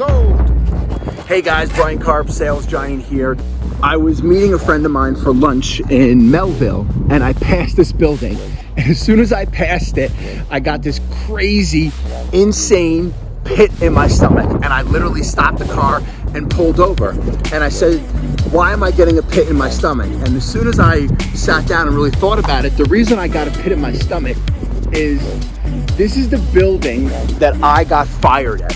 Sold. Hey guys, Brian Karp, Sales Giant here. I was meeting a friend of mine for lunch in Melville and I passed this building. And as soon as I passed it, I got this crazy, insane pit in my stomach. And I literally stopped the car and pulled over. And I said, why am I getting a pit in my stomach? And as soon as I sat down and really thought about it, the reason I got a pit in my stomach is this is the building that I got fired at.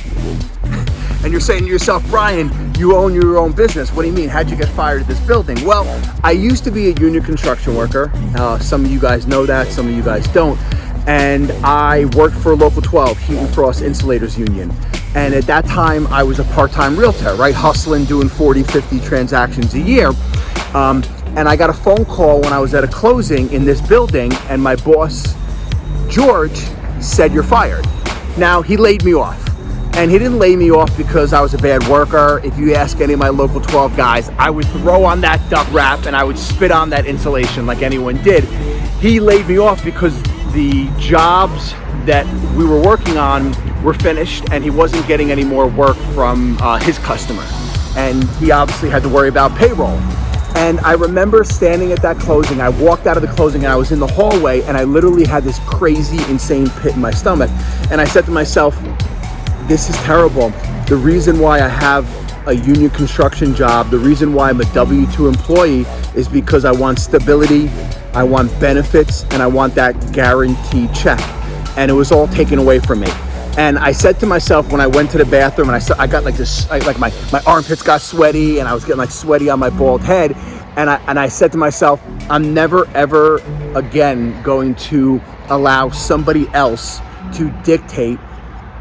And you're saying to yourself, Brian, you own your own business. What do you mean? How'd you get fired at this building? Well, I used to be a union construction worker. Some of you guys know that, some of you guys don't. And I worked for Local 12, Heat and Frost Insulators Union. And at that time, I was a part-time realtor, right? Hustling, doing 40, 50 transactions a year. And I got a phone call when I was at a closing in this building, and my boss, George, said, you're fired. Now, he laid me off. And he didn't lay me off because I was a bad worker. If you ask any of my Local 12 guys, I would throw on that duck wrap and I would spit on that insulation like anyone did. He laid me off because the jobs that we were working on were finished and he wasn't getting any more work from his customer. And he obviously had to worry about payroll. And I remember standing at that closing. I walked out of the closing and I was in the hallway and I literally had this crazy, insane pit in my stomach. And I said to myself, this is terrible. The reason why I have a union construction job, the reason why I'm a W-2 employee is because I want stability, I want benefits, and I want that guaranteed check. And it was all taken away from me. And I said to myself when I went to the bathroom and I got like this, like my armpits got sweaty and I was getting like sweaty on my bald head. And I said to myself, I'm never ever again going to allow somebody else to dictate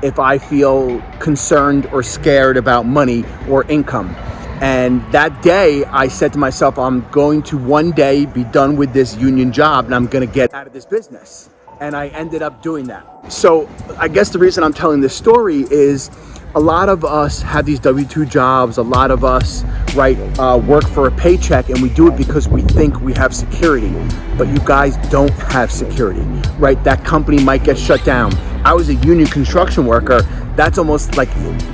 if I feel concerned or scared about money or income. And that day I said to myself, I'm going to one day be done with this union job and I'm gonna get out of this business. And I ended up doing that. So I guess the reason I'm telling this story is a lot of us have these W-2 jobs, a lot of us, right, work for a paycheck and we do it because we think we have security, but you guys don't have security, right? That company might get shut down. I was a union construction worker. That's almost like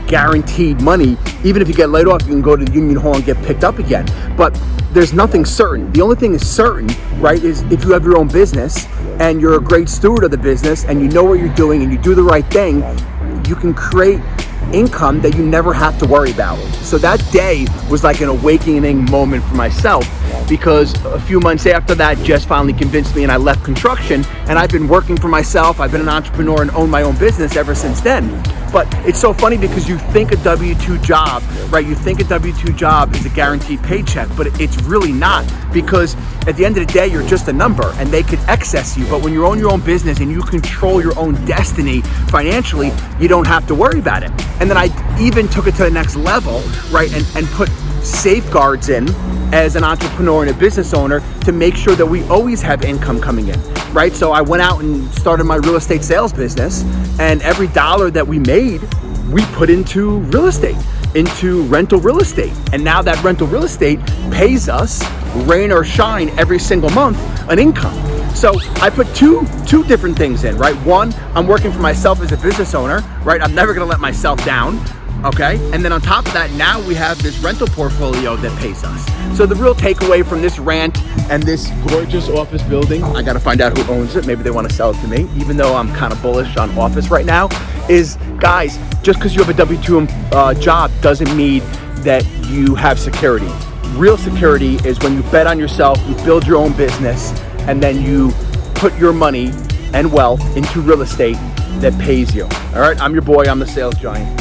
guaranteed money. Even if you get laid off, you can go to the union hall and get picked up again. But there's nothing certain. The only thing is certain, right, is if you have your own business and you're a great steward of the business and you know what you're doing and you do the right thing, you can create income that you never have to worry about. So that day was like an awakening moment for myself, because a few months after that, Jess finally convinced me and I left construction, and I've been working for myself. I've been an entrepreneur and owned my own business ever since then. But it's so funny because you think a W-2 job, right? You think a W-2 job is a guaranteed paycheck, but it's really not, because at the end of the day, you're just a number and they could excess you. But when you own your own business and you control your own destiny financially, you don't have to worry about it. And then I even took it to the next level, right? And put safeguards in as an entrepreneur and a business owner to make sure that we always have income coming in, right? So I went out and started my real estate sales business, and every dollar that we made, we put into real estate, into rental real estate. And now that rental real estate pays us, rain or shine, every single month, an income. So I put two different things in, right? One, I'm working for myself as a business owner, right? I'm never gonna let myself down. Okay, and then on top of that, now we have this rental portfolio that pays us. So the real takeaway from this rant and this gorgeous office building, I gotta find out who owns it. Maybe they want to sell it to me, even though I'm kind of bullish on office right now, is guys, just because you have a W-2 job doesn't mean that you have security. Real security is when you bet on yourself, you build your own business, and then you put your money and wealth into real estate that pays you. All right, I'm your boy, I'm the Sales Giant.